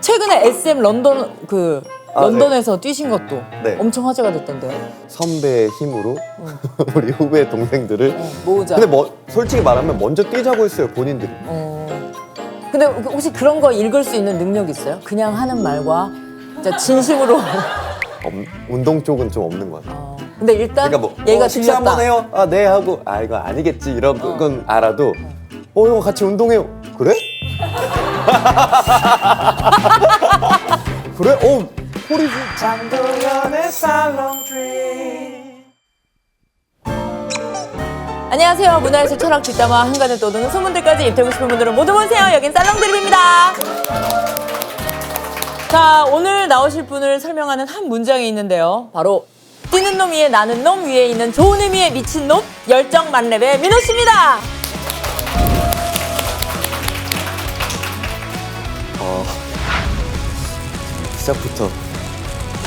최근에 SM 런던에서 뛰신 것도 네. 엄청 화제가 됐던데요. 선배의 힘으로 우리 후배 동생들을 모으자. 근데 솔직히 말하면 먼저 뛰자고 했어요, 본인들이. 근데 혹시 그런 거 읽을 수 있는 능력 있어요? 그냥 하는 말과 진짜 진심으로. 운동 쪽은 좀 없는 것 같아요. 근데 일단 그러니까 뭐 얘가 식사 들렸다. 한번 해요? 아, 네 하고 이거 아니겠지 이런 건 알아도 형 같이 운동해요. 그래? 그래? 소리 장도연의 살롱드림. 안녕하세요. 문화예술 철학 뒷담화 한간을 떠도는 소문들까지 입되고 싶은 분들은 모두 오세요. 여긴 살롱드림입니다. 자, 오늘 나오실 분을 설명하는 한 문장이 있는데요. 바로 뛰는 놈 위에 나는 놈 위에 있는 좋은 의미의 미친 놈 열정 만렙의 민호 씨입니다. 시작부터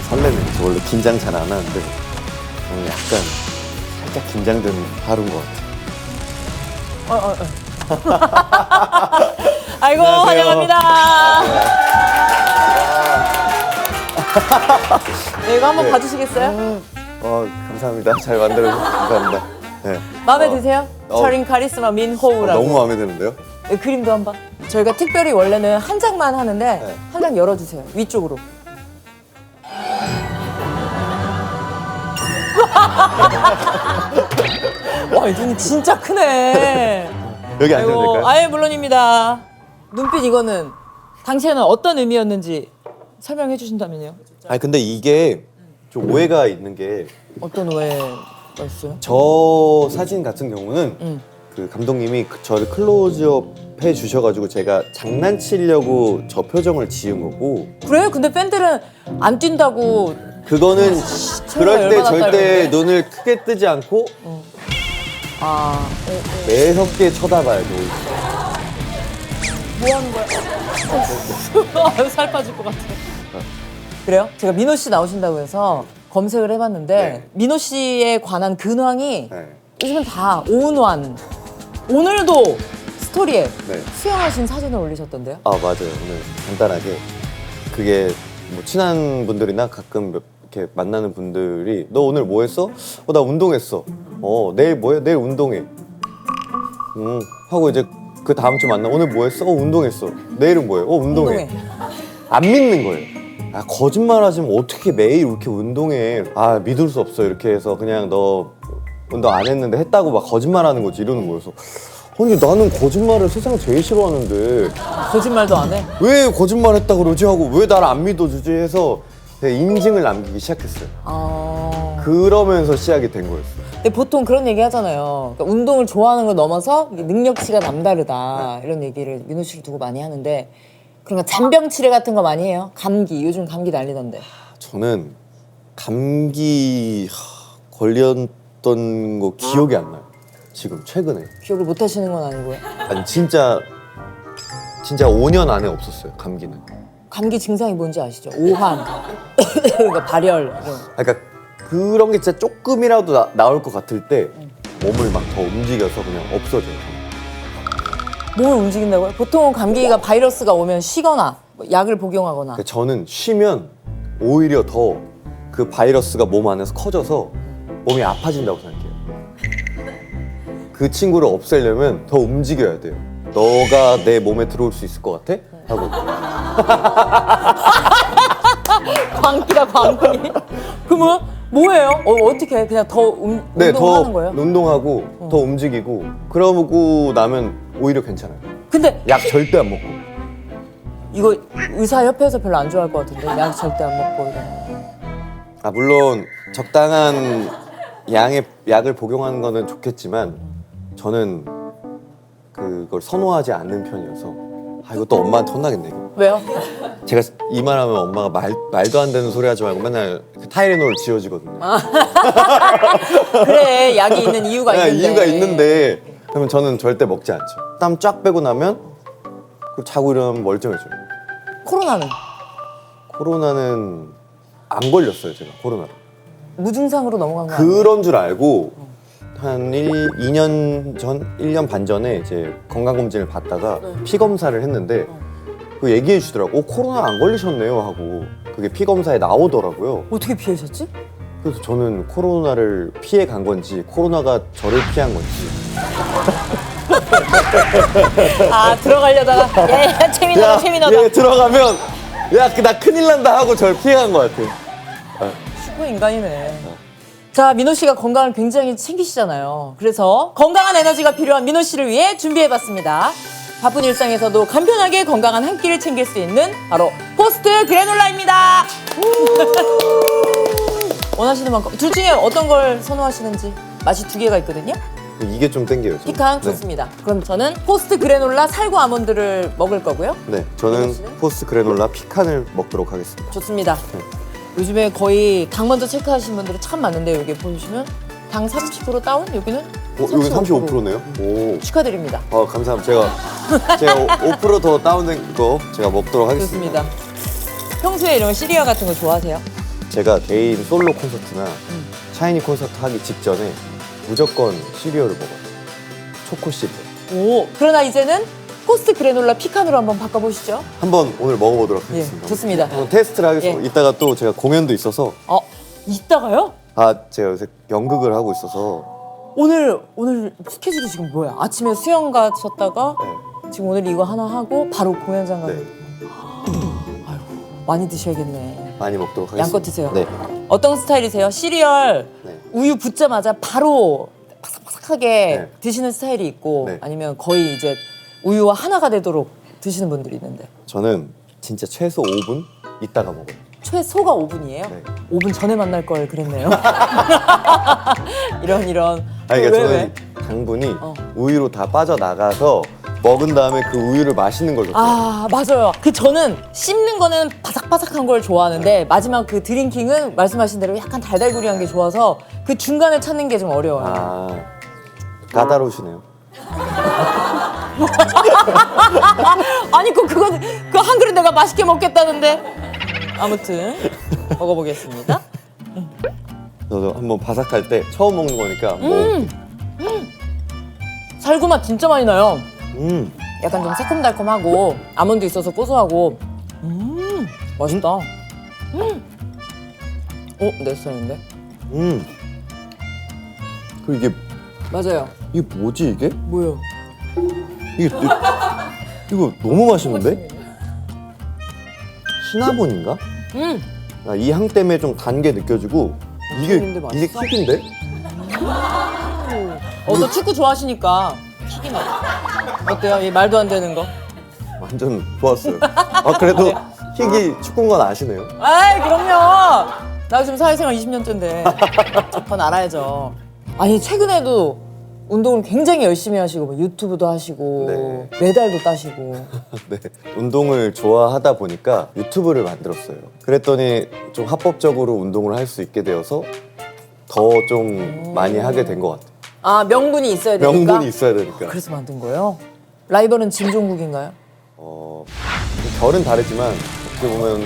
설레네요. 저 원래 긴장 잘 안 하는데 오늘 약간 살짝 긴장되는 하루인 것 같아요. 아이고, 안녕하세요. 환영합니다. 네, 이거 한번 봐주시겠어요? 감사합니다. 잘 만들어서 감사합니다. 네. 마음에 드세요? 철인 카리스마 민호우라고. 너무 마음에 드는데요? 네, 그림도 한번. 저희가 특별히 원래는 한 장만 하는데 네. 한 장 열어주세요. 위쪽으로. 와, 이 눈이 진짜 크네. 여기 앉으면 아이고, 될까요? 아예 물론입니다. 눈빛 이거는 당시에는 어떤 의미였는지 설명해 주신다면요. 근데 이게 좀 오해가 있는 게 어떤 오해가 있어요? 저 사진 같은 경우는 그 감독님이 저를 클로즈업 해 주셔가지고 제가 장난치려고 저 표정을 지은 거고 그래? 근데 팬들은 안 뛴다고. 그거는 그럴 때 열받았다 절대 이러는데? 눈을 크게 뜨지 않고 매섭게 쳐다봐야 돼. 뭐 하는 거야? 살 빠질 것 같아. 그래요? 제가 민호 씨 나오신다고 해서 검색을 해봤는데 네. 민호 씨에 관한 근황이 네. 요즘은 다 오운완. 오늘도 스토리에 네. 수영하신 사진을 올리셨던데요? 맞아요. 오늘 간단하게 그게 뭐 친한 분들이나 가끔 이렇게 만나는 분들이 너 오늘 뭐 했어? 나 운동했어. 내일 뭐해? 내일 운동해. 하고 이제 그 다음 주 만나 오늘 뭐 했어? 운동했어. 내일은 뭐해? 운동해. 안 믿는 거예요. 거짓말 하지 마. 어떻게 매일 이렇게 운동해? 믿을 수 없어. 이렇게 해서 그냥 너 운동 안 했는데 했다고 막 거짓말하는 거지 이러는 거여서 아니 나는 거짓말을 세상 제일 싫어하는데 거짓말도 안 해? 왜 거짓말 했다 그러지 하고 왜 나를 안 믿어주지 해서 인증을 남기기 시작했어요. 그러면서 시작이 된 거였어요. 근데 보통 그런 얘기 하잖아요. 그러니까 운동을 좋아하는 걸 넘어서 능력치가 남다르다 이런 얘기를 민호 씨를 두고 많이 하는데 그런 거 잔병 치레 같은 거 많이 해요? 감기, 요즘 감기 난리던데. 저는 감기 걸렸던 거 기억이 안 나요. 지금 최근에. 기억을 못 하시는 건 아니고요? 아니 진짜 5년 안에 없었어요. 감기는. 감기 증상이 뭔지 아시죠? 오한, 그러니까 발열. 이런. 그러니까 그런 게 진짜 조금이라도 나올 것 같을 때 몸을 막 더 움직여서 그냥 없어져요. 몸을 움직인다고요? 보통은 감기가 바이러스가 오면 쉬거나 뭐 약을 복용하거나. 그러니까 저는 쉬면 오히려 더 그 바이러스가 몸 안에서 커져서 몸이 아파진다고 생각해요. 그 친구를 없애려면 더 움직여야 돼요. 너가 내 몸에 들어올 수 있을 것 같아? 하고. 광기다, 광기. 그러면 뭐예요? 어떻게 해? 그냥 더 네, 더 운동하는 거예요? 운동하고 더 움직이고 그러고 나면 오히려 괜찮아요. 근데 약 절대 안 먹고. 이거 의사협회에서 별로 안 좋아할 것 같은데 약 절대 안 먹고 이런 거. 물론 적당한 양의 약을 복용하는 거는 좋겠지만 저는 그걸 선호하지 않는 편이어서 이것도 엄마한테 혼나겠네. 이거. 왜요? 제가 이 말하면 엄마가 말도 안 되는 소리 하지 말고 맨날 그 타이레놀 지어지거든요. 그래, 약이 있는 이유가 네, 있는데. 이유가 있는데 그러면 저는 절대 먹지 않죠. 땀 쫙 빼고 나면 그 자고 일어나면 멀쩡해져요. 코로나는 안 걸렸어요. 제가 코로나를. 무증상으로 넘어간 거 아니에요? 그런 줄 알고 한 2년 전, 1년 반 전에 이제 건강검진을 받다가 피 검사를 했는데 그 얘기해 주더라고. 코로나 안 걸리셨네요 하고 그게 피 검사에 나오더라고요. 어떻게 피하셨지? 그래서 저는 코로나를 피해 간 건지 코로나가 저를 피한 건지 아 들어가려다가 야 재미나다 재미나다. 얘 들어가면 야 나 큰일 난다 하고 저를 피해 간 것 같아요. 슈퍼 인간이네. 자, 민호 씨가 건강을 굉장히 챙기시잖아요. 그래서 건강한 에너지가 필요한 민호 씨를 위해 준비해봤습니다. 바쁜 일상에서도 간편하게 건강한 한 끼를 챙길 수 있는 바로 포스트 그래놀라입니다. 원하시는 만큼 둘 중에 어떤 걸 선호하시는지 맛이 두 개가 있거든요. 이게 좀 땡겨요. 저는. 피칸 좋습니다. 그럼 저는 포스트 그래놀라 살구 아몬드를 먹을 거고요. 네, 저는 포스트 그래놀라 피칸을 먹도록 하겠습니다. 좋습니다. 요즘에 거의 당 먼저 체크하시는 분들이 참 많은데 여기 보시면 당 30% 다운? 여기는 여기 35%네요? 오. 축하드립니다. 감사합니다. 제가 5%더 다운된 거 제가 먹도록 하겠습니다. 좋습니다. 평소에 이런 시리얼 같은 거 좋아하세요? 제가 개인 솔로 콘서트나 샤이니 콘서트 하기 직전에 무조건 시리얼을 먹어요. 초코 시리얼. 오, 그러나 이제는 포스트 그래놀라 피칸으로 한번 바꿔보시죠. 한번 오늘 먹어보도록 예, 하겠습니다. 좋습니다. 한번 테스트를 하겠습니다. 예. 이따가 또 제가 공연도 있어서 이따가요? 제가 요새 연극을 하고 있어서 오늘 스케줄이 지금 뭐야? 아침에 수영 가셨다가 네. 지금 오늘 이거 하나 하고 바로 공연장 가고. 네, 아이고, 많이 드셔야겠네. 많이 먹도록 하겠습니다. 양껏 드세요. 네. 어떤 스타일이세요? 시리얼 네. 우유 붓자마자 바로 바삭바삭하게 네. 드시는 스타일이 있고 네. 아니면 거의 이제 우유와 하나가 되도록 드시는 분들이 있는데 저는 진짜 최소 5분 있다가 먹어요. 최소가 5분이에요? 네. 5분 전에 만날 걸 그랬네요. 이런. 아니, 왜, 그러니까 저는 왜? 당분이 우유로 다 빠져나가서 먹은 다음에 그 우유를 마시는 걸 좋아해요. 아 맞아요. 저는 씹는 거는 바삭바삭한 걸 좋아하는데 마지막 그 드링킹은 말씀하신 대로 약간 달달구리한 게 좋아서 그 중간을 찾는 게 좀 어려워요. 까다로우시네요. 아니 그거 한 그릇 내가 맛있게 먹겠다는데. 아무튼 먹어보겠습니다. 저도 한번 바삭할 때 처음 먹는 거니까 살구맛 진짜 많이 나요. 약간 약간 좀 새콤달콤하고 아몬드 있어서 고소하고 맛있다. 내 스타일인데? 그 이게 맞아요. 뭐지 이게? 뭐요? 이거 너무 맛있는데? 시나몬인가? 이 향 때문에 좀 단 게 느껴지고 근데 이게 맛있어? 킥인데? 또 축구 좋아하시니까 킥이네. 어때요? 이 말도 안 되는 거? 완전 좋았어요. 그래도 킥이 축구인 건 아시네요. 아이 그럼요. 나 지금 사회생활 20년째인데 저건 알아야죠. 아니 최근에도 운동을 굉장히 열심히 하시고 뭐 유튜브도 하시고 메달도 따시고. 네, 운동을 좋아하다 보니까 유튜브를 만들었어요. 그랬더니 좀 합법적으로 운동을 할 수 있게 되어서 더 좀 많이 하게 된 것 같아요. 아 명분이 있어야 되니까? 명분이 있어야 되니까. 그래서 만든 거예요? 라이벌은 진종국인가요? 결은 다르지만 어떻게 보면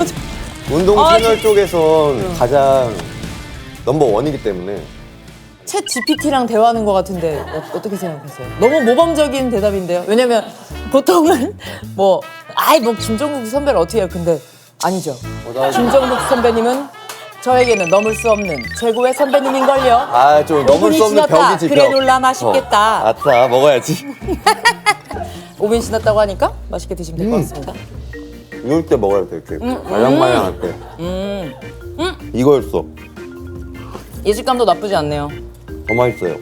운동 채널 쪽에선 가장 넘버 원이기 때문에 챗 GPT랑 대화하는 것 같은데 어떻게 생각하세요? 너무 모범적인 대답인데요. 왜냐면 보통은 뭐 김종국 선배를 어떻게 해요? 근데 아니죠. 김종국 선배님은 저에게는 넘을 수 없는 최고의 선배님인걸요. 좀 넘을 수 없는 지났다. 벽이지. 그래놀라 맛있겠다. 아싸 먹어야지. 5분 지났다고 하니까 맛있게 드시면 될 것 같습니다. 이럴 때 먹어야 돼. 이렇게 말랑말랑할 때. 이거였어. 예식감도 나쁘지 않네요. 더 맛있어요.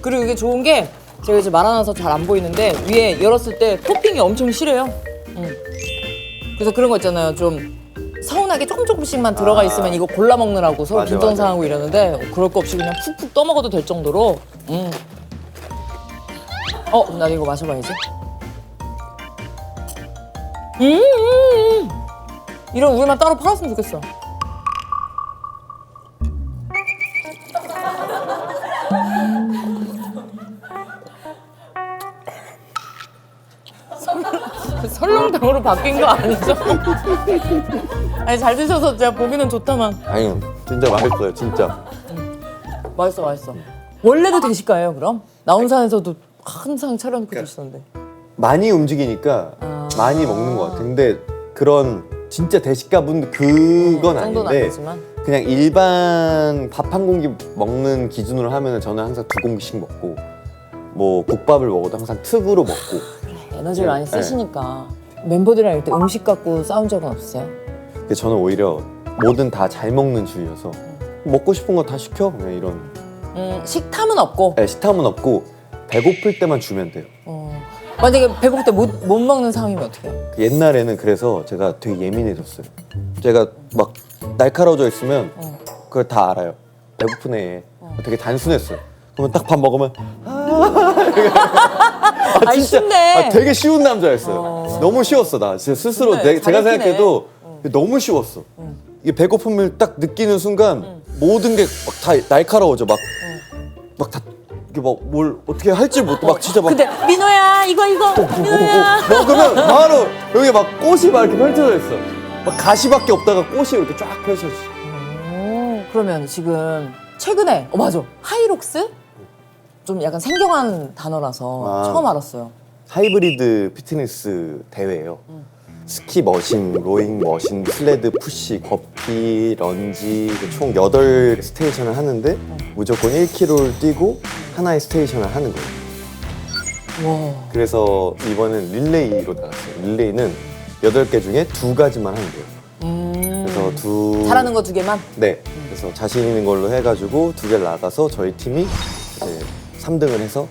그리고 이게 좋은 게 제가 이제 말아놔서 잘 안 보이는데 위에 열었을 때 토핑이 엄청 실해요. 그래서 그런 거 있잖아요. 좀 서운하게 조금씩만 들어가 있으면 이거 골라 먹느라고 서로 맞아, 빈정상하고 이러는데 그럴 거 없이 그냥 푹푹 떠먹어도 될 정도로. 나 이거 마셔봐야지. 이런 우유만 따로 팔았으면 좋겠어. 설렁탕으로 바뀐 거 아니죠? 아니 잘 드셔서 제가 보기는 좋다만 아니 진짜 맛있어요. 진짜. 맛있어. 원래도 대식가예요 그럼? 나온산에서도 항상 차려놓고 드시던데. 많이 움직이니까 많이 먹는 것 같아요. 근데 그런 진짜 대식가분 그건 정도는 아닌데 아니지만. 그냥 일반 밥 한 공기 먹는 기준으로 하면 저는 항상 2공기씩 먹고 뭐 국밥을 먹어도 항상 특으로 먹고. 에너지를 많이 쓰시니까. 멤버들이랑 이때 음식 갖고 싸운 적은 없어요? 근데 저는 오히려 뭐든 다 잘 먹는 주의여서 먹고 싶은 거 다 시켜 그냥 이런. 식탐은 없고. 네, 식탐은 없고 배고플 때만 주면 돼요. 만약에 배고플 때 못 먹는 상황이면 어떻게 해요? 옛날에는 그래서 제가 되게 예민해졌어요. 제가 막 날카로워져 있으면 그걸 다 알아요. 배고프네. 되게 단순했어요. 그러면 딱 밥 먹으면 아니, 쉽네. 되게 쉬운 남자였어요. 너무 쉬웠어 나 진짜 스스로 쉽네. 제가 잘 생각해도 너무 쉬웠어. 이게 배고픔을 딱 느끼는 순간 모든 게 막 다 날카로워져 막 다 이게 막 뭘 어떻게 할지 못 막 진짜 막 근데 민호야 이거 민호야. 먹으면 바로 여기 막 꽃이 막 이렇게 펼쳐져 있어. 막 가시밖에 없다가 꽃이 이렇게 쫙 펼쳐져. 그러면 지금 최근에 맞아 하이록스? 좀 약간 생경한 단어라서 처음 알았어요. 하이브리드 피트니스 대회예요. 스키 머신, 로잉 머신, 슬레드 푸시, 걷기, 런지 총 8스테이션을 하는데 무조건 1km를 뛰고 하나의 스테이션을 하는 거예요. 와. 그래서 이번엔 릴레이로 나갔어요. 릴레이는 8개 중에 2가지만 하면 돼요. 그래서 잘하는 거 2개만? 네. 그래서 자신 있는 걸로 해가지고 2개를 나가서 저희 팀이 이제 3등을 해서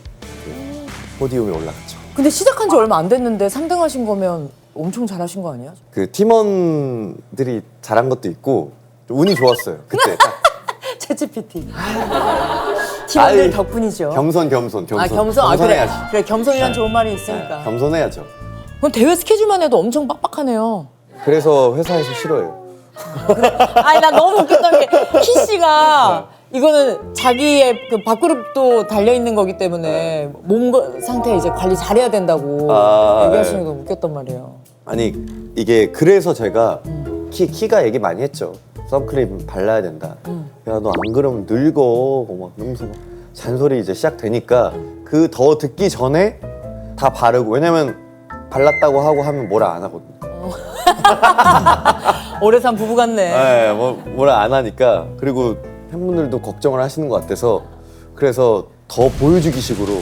포디움에 올라갔죠. 근데 시작한 지 얼마 안 됐는데 3등 하신 거면 엄청 잘하신 거 아니야? 그 팀원들이 잘한 것도 있고 좀 운이 좋았어요. 그때 딱. 챗GPT. 팀원들 아이, 덕분이죠. 겸손. 아 겸손. 겸손해야지. 그래 겸손이란 네. 좋은 말이 있으니까. 네, 겸손해야죠. 그럼 대회 스케줄만 해도 엄청 빡빡하네요. 그래서 회사에서 싫어해요. 아니 나 너무 웃겼던 게 키 씨가 이거는 자기의 그 밥그릇도 달려 있는 거기 때문에 몸 상태 이제 관리 잘해야 된다고 얘기하시는 게 웃겼단 말이에요. 아니 이게 그래서 제가 키가 얘기 많이 했죠. 선크림 발라야 된다. 야 너 안 그러면 늙어. 막 이러면서 막 잔소리 이제 시작되니까 그 더 듣기 전에 다 바르고 왜냐면 발랐다고 하고 하면 뭐라 안 하거든요. 오래 산 부부 같네. 네, 뭐라 안 하니까 그리고 팬분들도 걱정을 하시는 것 같아서 그래서 더 보여주기 식으로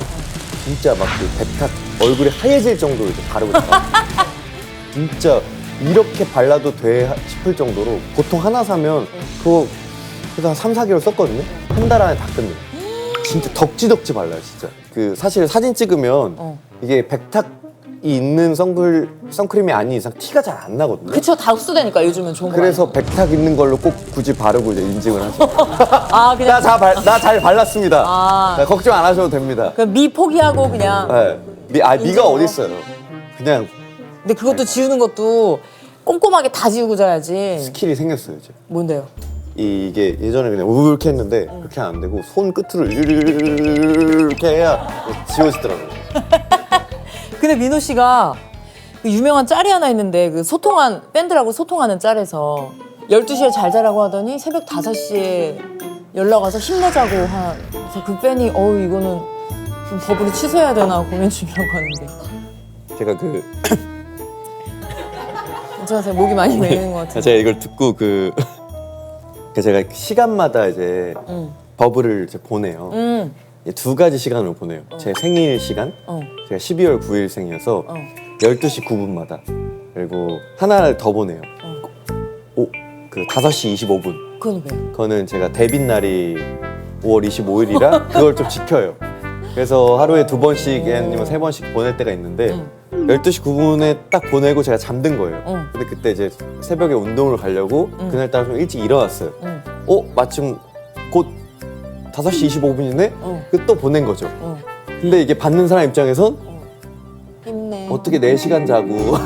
진짜 막 그 백탁 얼굴이 하얘질 정도로 이제 바르고 있어요. 진짜 이렇게 발라도 돼 싶을 정도로 보통 하나 사면 그거 그래서 한 3, 4개월 썼거든요. 한 달 안에 다 끝내요. 진짜 덕지덕지 발라요, 진짜. 그 사실 사진 찍으면 이게 백탁이 있는 선크림이 아닌 이상 티가 잘 안 나거든요. 그쵸, 다 흡수되니까 요즘은 좋은 거. 그래서 백탁 있는 걸로 꼭 굳이 바르고 이제 인증을 하죠. 아 그냥 나 잘 발랐습니다. 아. 네, 걱정 안 하셔도 됩니다. 그냥 미 포기하고 그냥. 네. 미가 인증으로. 어디 있어요? 그냥 근데 그것도 지우는 것도 꼼꼼하게 다 지우고 자야지. 스킬이 생겼어요 이제. 뭔데요? 이게 예전에 그냥 우울케 했는데 그렇게 안 되고 손 끝으로 이렇게 해야 지워지더라고요. 근데 민호 씨가 그 유명한 짤이 하나 있는데 그 소통한 팬들하고 소통하는 짤에서 12시에 잘 자라고 하더니 새벽 5시에 연락 와서 힘내자고 그래서 그 팬이 이거는 좀 법으로 취소해야 되나 고민 중이라고 하는데 제가 그 괜찮으세요? 목이 많이 메이는 것 같아요. 제가 이걸 듣고 제가 시간마다 이제 버블을 이제 보내요. 2가지 시간을 보내요. 제 생일 시간, 제가 12월 9일생이어서 12시 9분마다 그리고 하나를 더 보내요. 그 5시 25분. 그건 왜? 그거는 제가 데뷔 날이 5월 25일이라 그걸 좀 지켜요. 그래서 하루에 2번씩 아니면 3번씩 보낼 때가 있는데 12시 9분에 딱 보내고 제가 잠든 거예요. 근데 그때 이제 새벽에 운동을 가려고 그날따라 좀 일찍 일어났어요. 마침 곧 5시 25분이네? 또 보낸 거죠. 근데 이게 받는 사람 입장에선 힘내. 어떻게 4시간 자고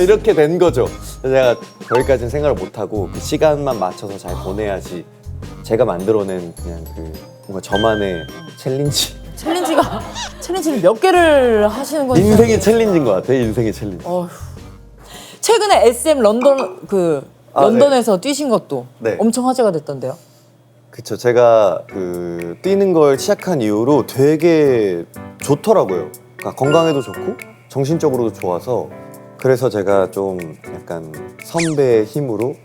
이렇게 된 거죠. 제가 거기까지는 생각을 못하고 그 시간만 맞춰서 잘 보내야지 제가 만들어낸 그냥 그 뭔가 저만의 챌린지를 몇 개를 하시는 건지. 인생의 챌린지인 것 같아요. 인생의 챌린지. 최근에 SM 런던에서 뛰신 것도 네. 엄청 화제가 됐던데요. 그쵸. 제가 그 뛰는 걸 시작한 이후로 되게 좋더라고요. 그러니까 건강에도 좋고 정신적으로도 좋아서 그래서 제가 좀 약간 선배의 힘으로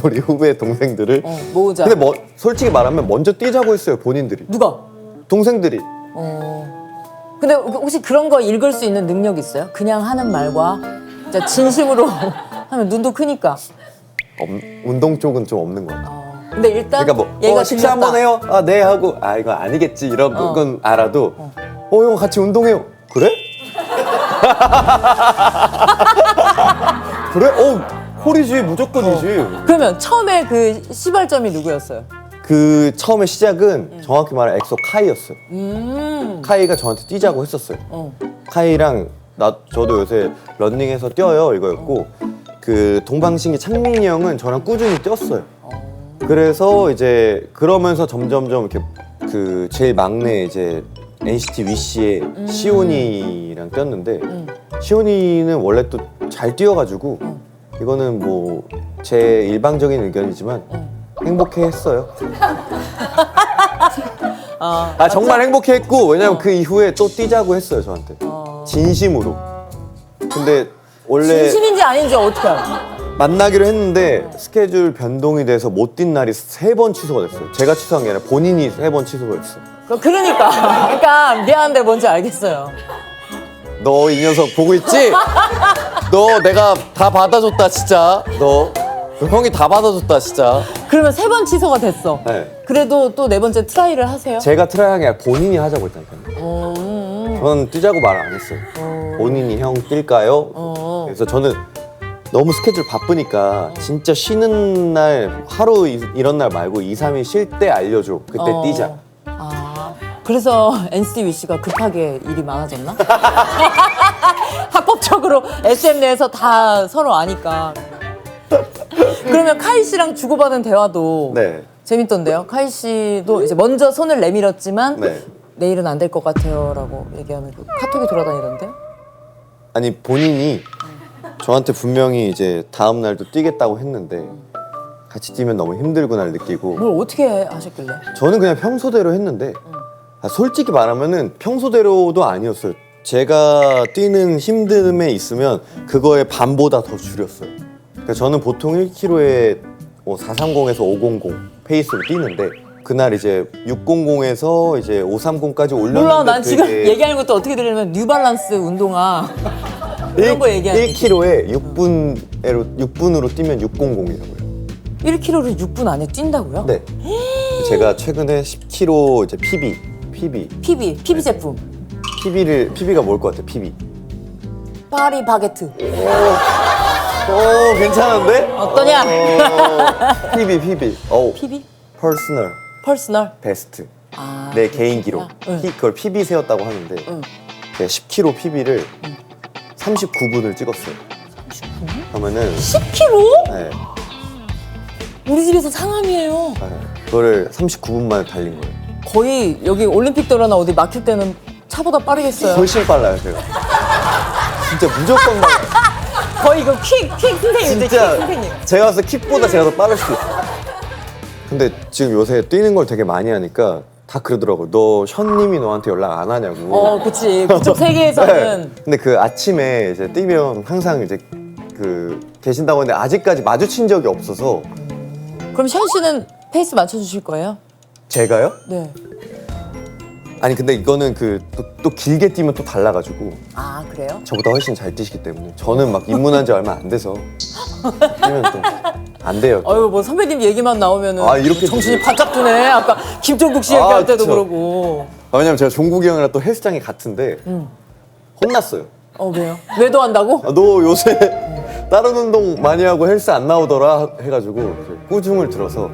우리 후배 동생들을 모으자. 근데 뭐 솔직히 말하면 먼저 뛰자고 했어요. 본인들이. 누가? 동생들이. 근데 혹시 그런 거 읽을 수 있는 능력 있어요? 그냥 하는 말과 진짜 진심으로 하면 눈도 크니까. 운동 쪽은 좀 없는 것 같아요. 근데 일단 그러니까 뭐 얘가 식사 들렸다. 한번 해요? 아, 네 하고 아 이거 아니겠지 이런 건 알아도 형 같이 운동해요. 그래? 그래? 홀이지 무조건이지. 그러면 처음에 그 시발점이 누구였어요? 그 처음에 시작은 정확히 말하면 엑소 카이였어요. 카이가 저한테 뛰자고 했었어요. 카이랑 저도 요새 런닝해서 뛰어요 이거였고 그 동방신기 창민이 형은 저랑 꾸준히 뛰었어요. 그래서 이제 그러면서 점점점 이렇게 그 제일 막내 이제 NCT 위시의 시온이랑 뛰었는데 시온이는 원래 또 잘 뛰어가지고 이거는 뭐 제 일방적인 의견이지만 행복해했어요. 정말 행복해했고 왜냐면 그 이후에 또 뛰자고 했어요 저한테 진심으로. 근데 원래 진심인지 아닌지 어떻게 알아? 만나기로 했는데 스케줄 변동이 돼서 못 뛴 날이 3번 취소가 됐어요. 제가 취소한 게 아니라 본인이 3번 취소가 됐어요. 그러니까 미안한데 뭔지 알겠어요. 너 이 녀석 보고 있지? 너 내가 다 받아줬다 진짜. 너 형이 다 받아줬다 진짜. 그러면 3번 취소가 됐어. 네. 그래도 또 4번째 트라이를 하세요? 제가 트라이한 게 아니라 본인이 하자고 했다니까요. 저는 뛰자고 말 안 했어요. 본인이 형 뛸까요? 그래서 저는 너무 스케줄 바쁘니까 진짜 쉬는 날 하루 이런 날 말고 2, 3일 쉴 때 알려줘. 그때 뛰자. 그래서 NCT 위시가 급하게 일이 많아졌나? 합법적으로 SM 내에서 다 서로 아니까. 그러면 카이 씨랑 주고받은 대화도 네. 재밌던데요? 카이 씨도 이제 먼저 손을 내밀었지만 네. 내일은 안 될 것 같아요 라고 얘기하는 그 카톡이 돌아다니던데? 아니 본인이 저한테 분명히 이제 다음 날도 뛰겠다고 했는데 같이 뛰면 너무 힘들구나를 느끼고 뭘 어떻게 하셨길래? 저는 그냥 평소대로 했는데 솔직히 말하면은 평소대로도 아니었어요. 제가 뛰는 힘듦에 있으면 그거의 반보다 더 줄였어요. 그러니까 저는 보통 1km에 430에서 500 페이스로 뛰는데 그날 이제 600에서 이제 530까지 올렸는데 몰라, 난 지금 되게 얘기하는 것도 어떻게 들으면 뉴발란스 운동화 이런 거 얘기하는 1km에 6분으로 뛰면 600이라고요. 1km를 6분 안에 뛴다고요? 네. 제가 최근에 10km 이제 PB 제품 PB가 뭘 것 같아? PB. 파리 바게트 괜찮은데? 어떠냐? PB. PB? 퍼스널 베스트. 내 개인 기록. 그걸 PB 세웠다고 하는데 제가 10km PB를 39분을 찍었어요. 39분? 그러면은 10km? 네. 우리 집에서 상암이에요. 그거를 39분 만에 달린 거예요. 거의 여기 올림픽대로나 어디 막힐 때는 차보다 빠르겠어요. 훨씬 빨라요, 제가. 진짜 무조건 빨라요. 거의 이거 킥 선생님인데 킥 진짜 선생님. 제가 봤을 때 킥보다 제가 더 빠를 수 있어요. 근데 지금 요새 뛰는 걸 되게 많이 하니까 다 그러더라고요. 너 션님이 너한테 연락 안 하냐고. 그치. 그쪽 세계에서는. 근데 그 아침에 이제 뛰면 항상 이제 그 계신다고 했는데 아직까지 마주친 적이 없어서. 그럼 션 씨는 페이스 맞춰주실 거예요? 제가요? 네. 아니 근데 이거는 또 길게 뛰면 또 달라가지고 아, 그래요? 저보다 훨씬 잘 뛰시기 때문에 저는 막 입문한 지 얼마 안 돼서 뛰면 또 안 돼요. 어휴, 뭐 선배님 얘기만 나오면은 이렇게 정신이 되죠. 바짝 드네. 아까 김종국 씨 얘기할 때도 그쵸. 그러고. 왜냐면 제가 종국이 형이랑 또 헬스장이 같은데 혼났어요. 왜요? 외도 한다고? 너 요새 다른 운동 많이 하고 헬스 안 나오더라 해가지고 꾸중을 들어서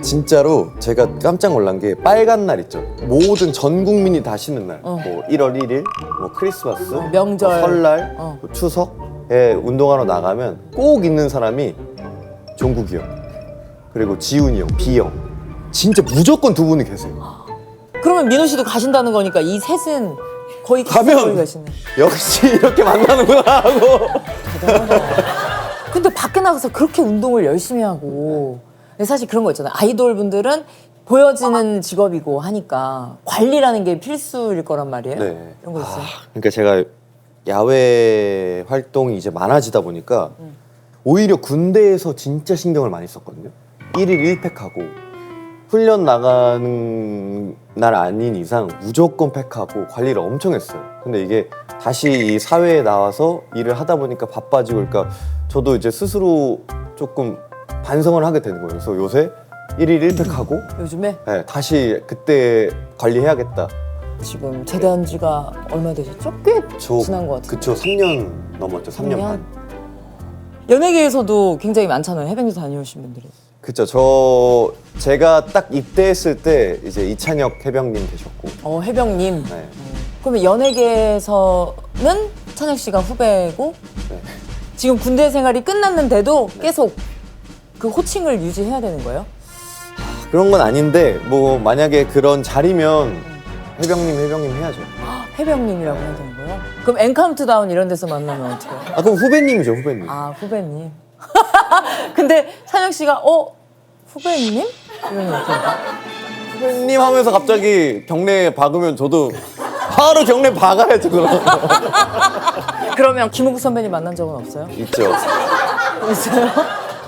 진짜로 제가 깜짝 놀란 게 빨간 날 있죠. 모든 전 국민이 다 쉬는 날. 뭐 1월 1일, 뭐 크리스마스, 명절. 뭐 설날, 뭐 추석에 운동하러 나가면 꼭 있는 사람이 종국이 형, 그리고 지훈이 형, 비형. 진짜 무조건 두 분이 계세요. 그러면 민호 씨도 가신다는 거니까 이 셋은 거의 가면 거의 가시네. 역시 이렇게 만나는구나 하고. 근데 밖에 나가서 그렇게 운동을 열심히 하고 근데 사실 그런 거 있잖아요. 아이돌 분들은 보여지는 직업이고 하니까 관리라는 게 필수일 거란 말이에요. 네. 이런 거 있어요? 그러니까 제가 야외 활동이 이제 많아지다 보니까 오히려 군대에서 진짜 신경을 많이 썼거든요. 1일 1팩하고 훈련 나가는 날 아닌 이상 무조건 팩하고 관리를 엄청 했어요. 근데 이게 다시 이 사회에 나와서 일을 하다 보니까 바빠지고 그러니까 저도 이제 스스로 조금 반성을 하게 되는 거예요. 그래서 요새 1일 1팩하고 요즘에 네, 다시 그때 관리해야겠다. 지금 제대한 지가 얼마 되셨죠? 꽤 저, 지난 것 같아요. 그쵸, 3년 넘었죠. 3년 반. 연예계에서도 굉장히 많잖아요. 해병대 다녀오신 분들이. 그쵸. 제가 딱 입대했을 때 이제 이찬혁 해병님 계셨고. 해병님. 네. 그러면 연예계에서는 찬혁 씨가 후배고 네. 지금 군대 생활이 끝났는데도 계속 그 호칭을 유지해야 되는 거예요? 그런 건 아닌데 뭐 만약에 그런 자리면 해병님 해야죠. 해병님이라고 해야 되는 거예요? 그럼 엔카운트다운 이런 데서 만나면 어떡해요? 아 그럼 후배님이죠, 후배님. 아, 후배님. 근데 찬혁 씨가 후배님? 이러면 어떡해요? 후배님 하면서 갑자기 경례 박으면 저도 바로 경례 박아야죠, 그럼. 그러면 김호국 선배님 만난 적은 없어요? 있죠. 있어요?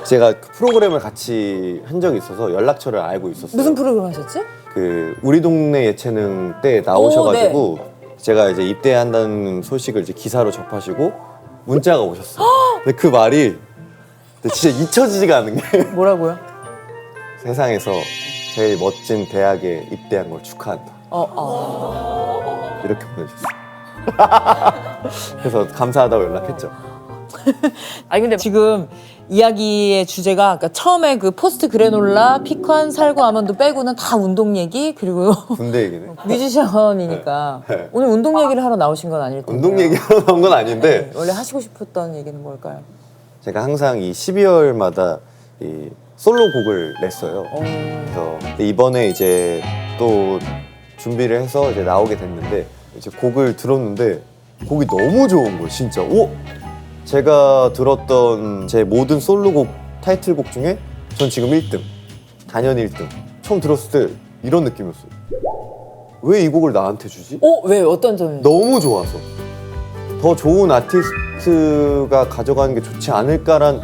제가 그 프로그램을 같이 한 적이 있어서 연락처를 알고 있었어요. 무슨 프로그램 하셨지? 그 우리 동네 예체능 때 나오셔가지고 제가 이제 입대한다는 소식을 이제 기사로 접하시고 문자가 오셨어요. 근데 그 말이 진짜 잊혀지지가 않는 게 뭐라고요? 세상에서 제일 멋진 대학에 입대한 걸 축하한다. 이렇게 보내주셨어요. 그래서 감사하다고 연락했죠. 아니 근데 지금 이야기의 주제가 그러니까 처음에 그 포스트 그래놀라, 피칸, 살구, 아몬드 빼고는 다 운동 얘기 그리고 군대 얘기네. 뮤지션이니까 네. 오늘 운동 얘기를 하러 나오신 건 아닐 텐데요. 운동 얘기하러 나온 건 아닌데 원래 하시고 싶었던 얘기는 뭘까요? 제가 항상 이 12월마다 이 솔로 곡을 냈어요. 그래서 이번에 이제 또 준비를 해서 이제 나오게 됐는데 이제 곡을 들었는데 곡이 너무 좋은 거예요, 진짜. 제가 들었던 제 모든 솔로곡 타이틀곡 중에 전 지금 1등, 단연 1등. 처음 들었을 때 이런 느낌이었어요. 왜 이 곡을 나한테 주지? 왜 어떤 점이? 너무 좋아서 더 좋은 아티스트가 가져가는 게 좋지 않을까란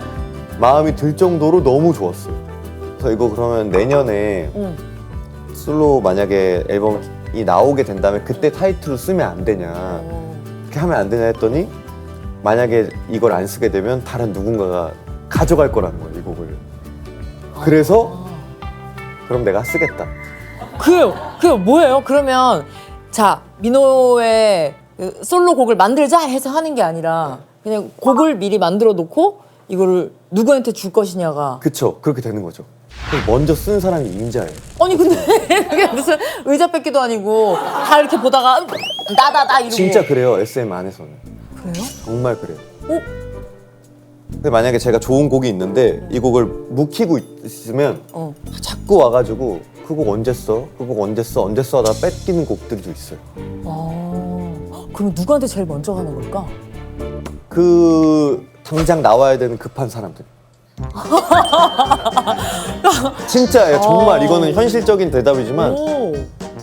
마음이 들 정도로 너무 좋았어요. 그래서 이거 그러면 내년에 솔로 만약에 앨범이 나오게 된다면 그때 타이틀로 쓰면 안 되냐, 그렇게 하면 안 되냐 했더니 만약에 이걸 안 쓰게 되면 다른 누군가가 가져갈 거라는 거예요, 이 곡을. 그래서 그럼 내가 쓰겠다. 그게 뭐예요? 그러면 자 민호의 그 솔로 곡을 만들자 해서 하는 게 아니라 그냥 곡을 미리 만들어 놓고 이거를 누구한테 줄 것이냐가. 그쵸, 그렇게 되는 거죠. 먼저 쓴 사람이 임자예요. 아니 근데 그게 무슨 의자 뺏기도 아니고 다 이렇게 보다가 나다다 이러고. 진짜 그래요, SM 안에서는. 그래요? 정말 그래요. 근데 만약에 제가 좋은 곡이 있는데 이 곡을 묵히고 있으면 자꾸 와가지고 그 곡 언제 써? 그 곡 언제 써? 언제 써? 하다가 뺏기는 곡들도 있어요. 그럼 누구한테 제일 먼저 가는 걸까? 그 당장 나와야 되는 급한 사람들. 진짜예요. 정말 이거는 현실적인 대답이지만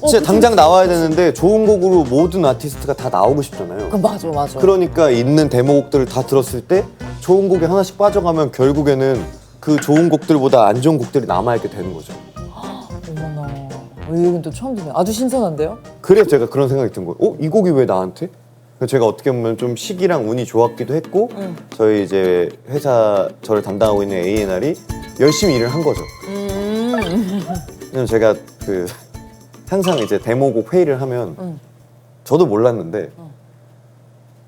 진짜 당장 나와야 되는데 좋은 곡으로 모든 아티스트가 다 나오고 싶잖아요. 맞아. 그러니까 있는 데모곡들을 다 들었을 때 좋은 곡이 하나씩 빠져가면 결국에는 그 좋은 곡들보다 안 좋은 곡들이 남아있게 되는 거죠. 어머나, 이 얘기는 또 처음 듣네요. 아주 신선한데요? 그래서 제가 그런 생각이 든 거예요. 이 곡이 왜 나한테? 그래서 제가 어떻게 보면 좀 시기랑 운이 좋았기도 했고 저희 이제 회사 저를 담당하고 있는 A&R이 열심히 일을 한 거죠. 왜냐면 제가 그 항상 이제 데모곡 회의를 하면 저도 몰랐는데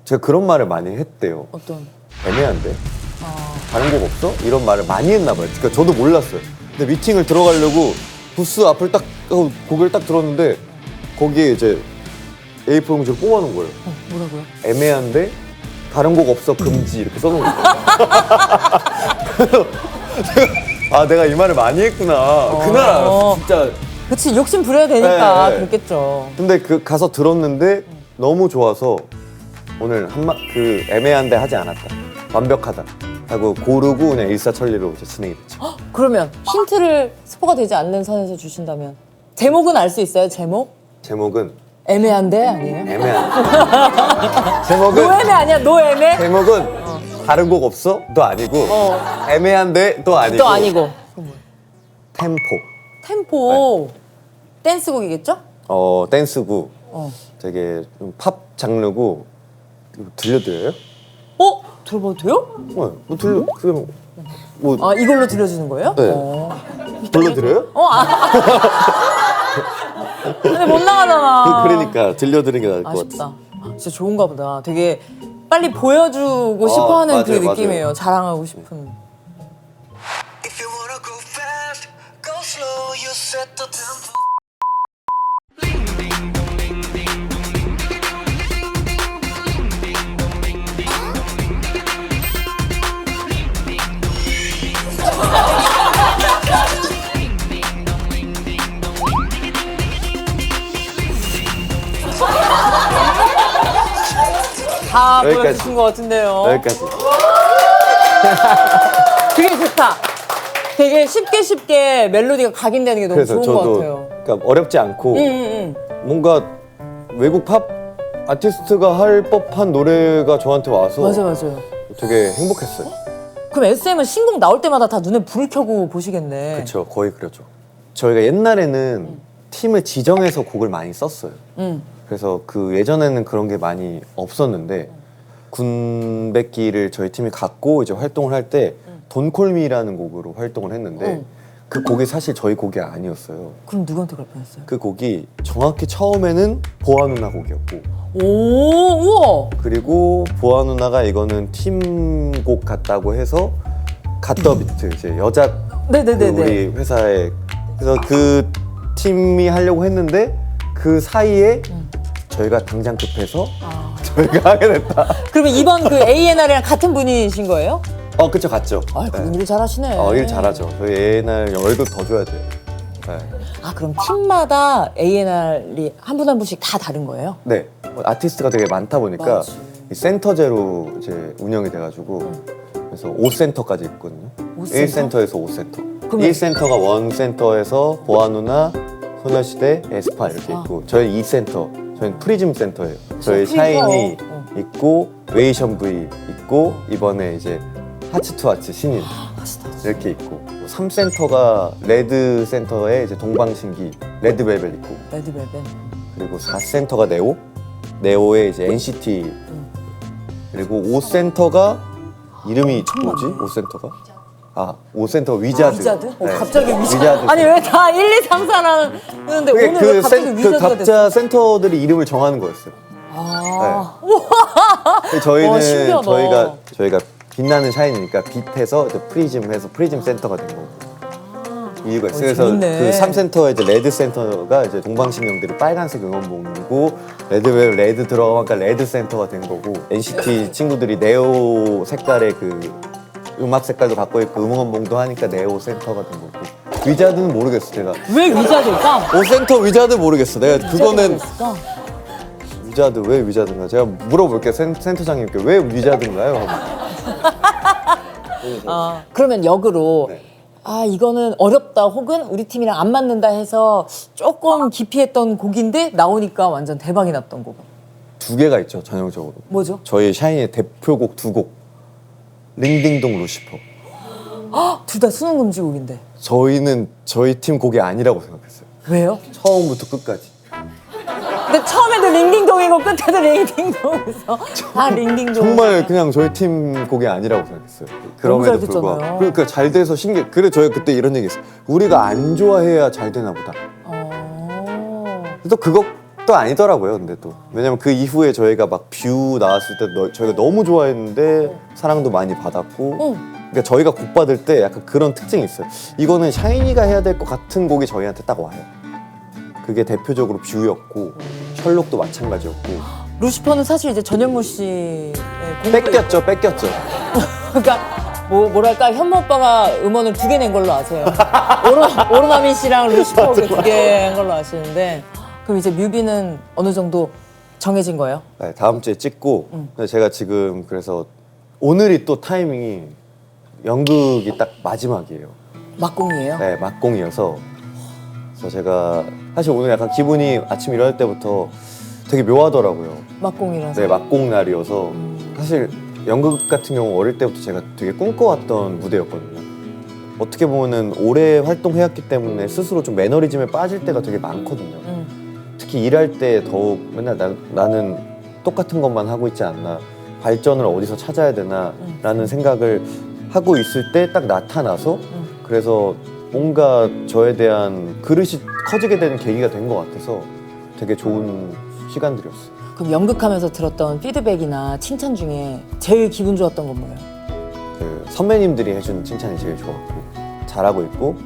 제가 그런 말을 많이 했대요. 어떤? 애매한데? 다른 곡 없어? 이런 말을 많이 했나 봐요. 그러니까 저도 몰랐어요. 근데 미팅을 들어가려고 부스 앞을 딱 곡을 딱 들었는데 거기에 이제 A4 용지를 뽑아놓은 거예요. 뭐라고요? 애매한데 다른 곡 없어 금지 이렇게 써놓은 거예요. 아 내가 이 말을 많이 했구나. 그날 알았어. 진짜. 그치, 욕심 부려야 되니까 네. 그랬겠죠. 근데 그 가서 들었는데 너무 좋아서 오늘 그 애매한데 하지 않았다. 완벽하다. 하고 고르고 그냥 일사천리로 이제 진행이 됐죠. 그러면 힌트를 스포가 되지 않는 선에서 주신다면 제목은 알 수 있어요? 제목? 제목은 애매한데 아니에요? 애매한. 제목은 노애매 아니야? 노애매? 제목은 다른 곡 없어? 도 아니고 애매한데 또 아니고 또 아니고 템포. 템포 댄스곡이겠죠? 댄스고 어. 되게 좀 팝 장르고 이거 들려드려요? 들어봐도 돼요? 뭐 들려 그냥 뭐 아 이걸로 들려주는 거예요? 네. 들려드려요? 근데 못 나가잖아. 그러니까 들려드리는 게 나을 것 같아. 아쉽다. 진짜 좋은가 보다. 되게 빨리 보여주고 싶어하는 맞아요, 그 맞아요. 느낌이에요. 자랑하고 싶은. If you wanna go fast, go slow, you set the tempo. 다 여기까지. 보여주신 것 같은데요. 여기까지. 되게 좋다. 되게 쉽게 멜로디가 각인되는 게 너무 그래서 좋은 것 저도 같아요. 그러니까 어렵지 않고 뭔가 외국 팝 아티스트가 할 법한 노래가 저한테 와서 맞아요. 되게 행복했어요. 그럼 SM은 신곡 나올 때마다 다 눈에 불을 켜고 보시겠네. 그렇죠, 거의 그렇죠. 저희가 옛날에는 팀을 지정해서 곡을 많이 썼어요. 그래서 그 예전에는 그런 게 많이 없었는데 군백기를 저희 팀이 갖고 이제 활동을 할 때 돈콜미라는 곡으로 활동을 했는데 그 곡이 사실 저희 곡이 아니었어요. 그럼 누구한테 그럴 뻔했어요? 그 곡이 정확히 처음에는 보아 누나 곡이었고 오, 우와. 그리고 보아 누나가 이거는 팀곡 같다고 해서 갓더비트 이제 여자 그 네네네네. 우리 회사에 그래서 그 팀이 하려고 했는데 그 사이에 저희가 당장 급해서 저희가 하게 됐다. 그러면 이번 그 A&R이랑 같은 분이신 거예요? 그쵸 갔죠. 아, 그분 일 잘하시네. 일 잘하죠. 저희 옛날 월급 더 줘야 돼요. 네. 아, 그럼 팀마다 A&R이 한 분 한 분씩 다 다른 거예요? 네. 아티스트가 되게 많다 보니까 맞지. 이 센터제로 이제 운영이 돼가지고 그래서 5센터까지 있거든요. 5센터? 1센터에서 5센터. 그러면- 1센터가 원센터에서 보아 누나, 소녀시대, 에스파 이렇게 있고 저희 2센터, 저희는 프리즘 센터예요. 저희 프리즘. 샤이니 있고 웨이션 V 있고 이번에 이제 하츠 투 하츠 신인 이렇게 있고 3센터가 레드 센터에 이제 동방신기 레드벨벳 있고 레드벨벳. 그리고 4센터가 네오 네오에 이제 NCT 그리고 5센터가 이름이 뭐지? 5센터가? 5센터 위자드. 위자드? 네. 갑자기 위자드. 위자드. 아니 왜 다 1, 2, 3, 4라는 근데 그게 오늘 왜 갑자기 그 위자드가 됐어? 각자 센터들이 이름을 정하는 거였어요. 근데 저희는 와, 신기하다. 저희가 빛나는 샤인이니까 빛해서 이제 프리즘해서 프리즘 센터가 된 거고. 이유가 있어요. 그래서 재밌네. 그 3센터에 이제 레드 센터가 이제 동방신경들이 빨간색 응원봉이고 레드벨 레드 들어가니까 레드 센터가 된 거고 NCT 친구들이 네오 색깔의 그 음악 색깔도 갖고 있고 응원봉도 하니까 네오 센터가 된 거고 위자드는 모르겠어 제가. 왜 위자드일까? 5센터 위자드 모르겠어. 내가 그거는 있을까? 위자드 왜 위자드인가 제가 물어볼게요. 센터장님께 왜 위자드인가요? 그러면 역으로 네. 이거는 어렵다 혹은 우리 팀이랑 안 맞는다 해서 조금 기피했던 곡인데 나오니까 완전 대박이 났던 곡은 2개가 있죠 전형적으로. 뭐죠? 저희 샤이니의 대표곡 2곡 링딩동 루시퍼. 둘 다 수능 금지곡인데 저희는 저희 팀 곡이 아니라고 생각했어요. 왜요? 처음부터 끝까지. 근데 처음에도 링딩동이고 끝에도 링딩동에서 다 링딩동. 정말 그냥 저희 팀 곡이 아니라고 생각했어요. 너무 그럼에도 잘 불구하고. 됐잖아요. 그러니까 잘 돼서 신기해. 그래 저희 그때 이런 얘기 했어요. 우리가 안 좋아해야 잘 되나 보다. 또 그것도 아니더라고요. 근데 또 왜냐면 그 이후에 저희가 막 뷰 나왔을 때 저희가 너무 좋아했는데 사랑도 많이 받았고. 그러니까 저희가 곡 받을 때 약간 그런 특징이 있어요. 이거는 샤이니가 해야 될 것 같은 곡이 저희한테 딱 와요. 그게 대표적으로 뷰였고 셜록도 마찬가지였고. 루시퍼는 사실 이제 전현무 씨의 공부. 뺏겼죠. 그러니까 뭐랄까 현모 오빠가 음원을 2개 낸 걸로 아세요. 오로나민 씨랑 루시퍼 2개 한 걸로 아시는데 그럼 이제 뮤비는 어느 정도 정해진 거예요? 네, 다음 주에 찍고 근데 제가 지금 그래서 오늘이 또 타이밍이 연극이 딱 마지막이에요. 막공이에요? 네, 막공이어서. 그래서 제가 사실 오늘 약간 기분이 아침 일어날 때부터 되게 묘하더라고요. 막공이라서. 네, 막공 날이어서 사실 연극 같은 경우 어릴 때부터 제가 되게 꿈꿔왔던 무대였거든요. 어떻게 보면은 오래 활동해왔기 때문에 스스로 좀 매너리즘에 빠질 때가 되게 많거든요. 특히 일할 때 더욱 맨날 나는 똑같은 것만 하고 있지 않나, 발전을 어디서 찾아야 되나 라는 생각을 하고 있을 때 딱 나타나서 그래서 뭔가 저에 대한 그릇이 커지게 되는 계기가 된 것 같아서 되게 좋은 시간들이었어요. 그럼 연극하면서 들었던 피드백이나 칭찬 중에 제일 기분 좋았던 건 뭐예요? 그 선배님들이 해준 칭찬이 제일 좋았고, 잘하고 있고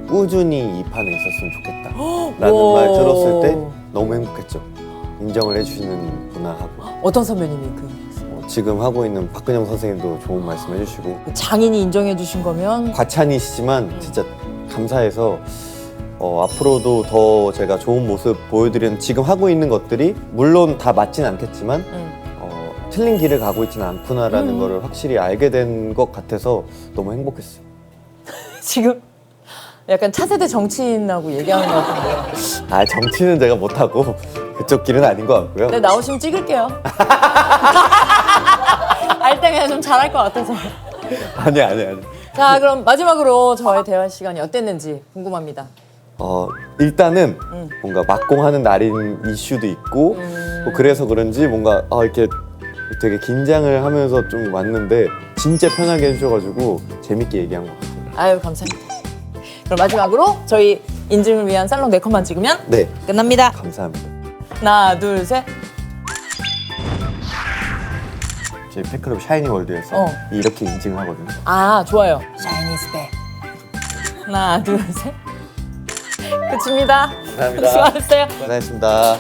꾸준히 이 판에 있었으면 좋겠다 라는 말 들었을 때 너무 행복했죠. 인정을 해주시는구나 하고. 어떤 선배님이 지금 하고 있는 박근영 선생님도 좋은 말씀 해주시고, 장인이 인정해 주신 거면 과찬이시지만 진짜 감사해서 앞으로도 더 제가 좋은 모습 보여드리는, 지금 하고 있는 것들이 물론 다 맞진 않겠지만 틀린 길을 가고 있지는 않구나라는 거를 확실히 알게 된 것 같아서 너무 행복했어요. 지금 약간 차세대 정치인하고 얘기하는 것 같은데요. 아, 정치는 제가 못하고 그쪽 길은 아닌 것 같고요. 네, 나오시면 찍을게요. 알 때 그냥 좀 잘할 것 같아서. 아니. 자, 그럼 마지막으로 저의 대화 시간이 어땠는지 궁금합니다. 일단은 뭔가 막공하는 날인 이슈도 있고 뭐 그래서 그런지 뭔가 이렇게 되게 긴장을 하면서 좀 왔는데 진짜 편하게 해주셔가지고 재밌게 얘기한 것 같습니다. 아유, 감사합니다. 그럼 마지막으로 저희 인증을 위한 살롱 4컷만 찍으면 네, 끝납니다. 감사합니다. 하나, 둘, 셋. 저희 팬클럽 샤이니월드에서 이렇게 인증을 하거든요. 아, 좋아요. 샤이니스 백. 하나, 둘, 셋. 끝입니다. 감사합니다. 수고하셨어요. 고생하셨습니다.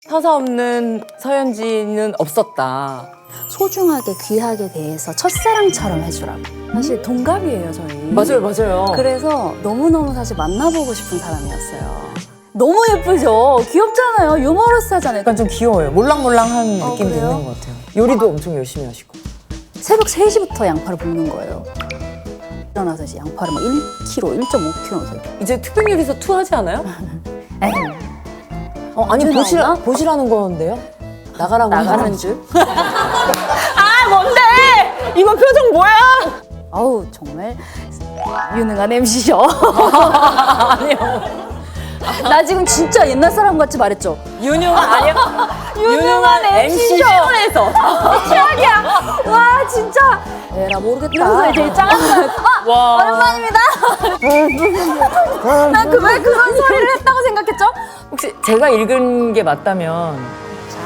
서사 없는 서현진은 없었다. 소중하게 귀하게 대해서 첫사랑처럼 해주라고. 사실 동갑이에요, 저희. 맞아요. 그래서 너무너무 사실 만나보고 싶은 사람이었어요. 너무 예쁘죠? 귀엽잖아요. 유머러스하잖아요. 약간 좀 귀여워요. 몰랑몰랑한 느낌이 그래요? 있는 것 같아요. 요리도 엄청 열심히 하시고. 새벽 3시부터 양파를 볶는 거예요. 일어나서 이제 양파를 막 1kg, 1.5kg. 이제 특별 요리서 투 하지 않아요? 에이, 아니, 언제 나오나? 보시라는 건데요? 나가라고 나가는 줄? 아, 뭔데? 이거 표정 뭐야? 아우, 정말 유능한 MC셔. 아니요. 나 지금 진짜 옛날 사람 같이 말했죠? 유능한 MC 쇼에서. 최악이야. 와, 진짜. 에라, 모르겠다. 이러면서 되게 짱한 와. 오랜만입니다. 난 왜 그런 소리를 했다고 생각했죠? 혹시 제가 읽은 게 맞다면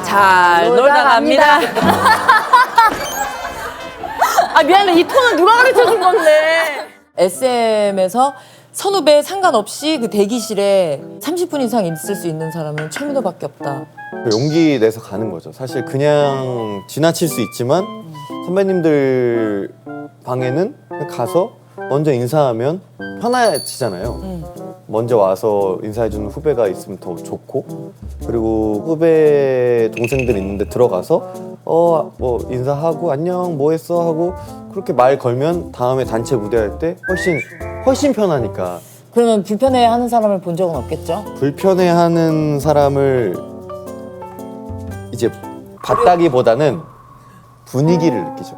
잘 놀다 갑니다. 아, 미안해. 이 톤은 누가 가르쳐준 건데. SM에서 선후배 상관없이 그 대기실에 30분 이상 있을 수 있는 사람은 최민호밖에 없다. 용기 내서 가는 거죠. 사실 그냥 지나칠 수 있지만 선배님들 방에는 가서 먼저 인사하면 편해지잖아요. 먼저 와서 인사해주는 후배가 있으면 더 좋고, 그리고 후배 동생들 있는데 들어가서 뭐 인사하고 안녕 뭐 했어 하고 그렇게 말 걸면 다음에 단체 무대할 때 훨씬 편하니까. 그러면 불편해하는 사람을 본 적은 없겠죠? 불편해하는 사람을 이제 봤다기보다는 분위기를 느끼죠.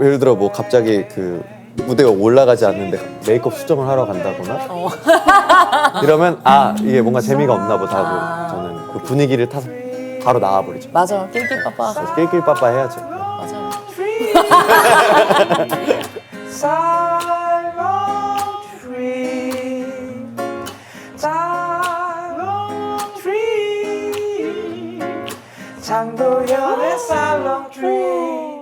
예를 들어 뭐 갑자기 그 무대가 올라가지 않는데 메이크업 수정을 하러 간다거나 이러면 이게 뭔가 재미가 없나 보다 하고 저는 그 분위기를 타서 바로 나와버리죠. 맞아. 낄낄빠빠. 그래서 낄낄빠빠 해야죠. 맞아. Silent tree, silent tree, 장도연의 silent tree.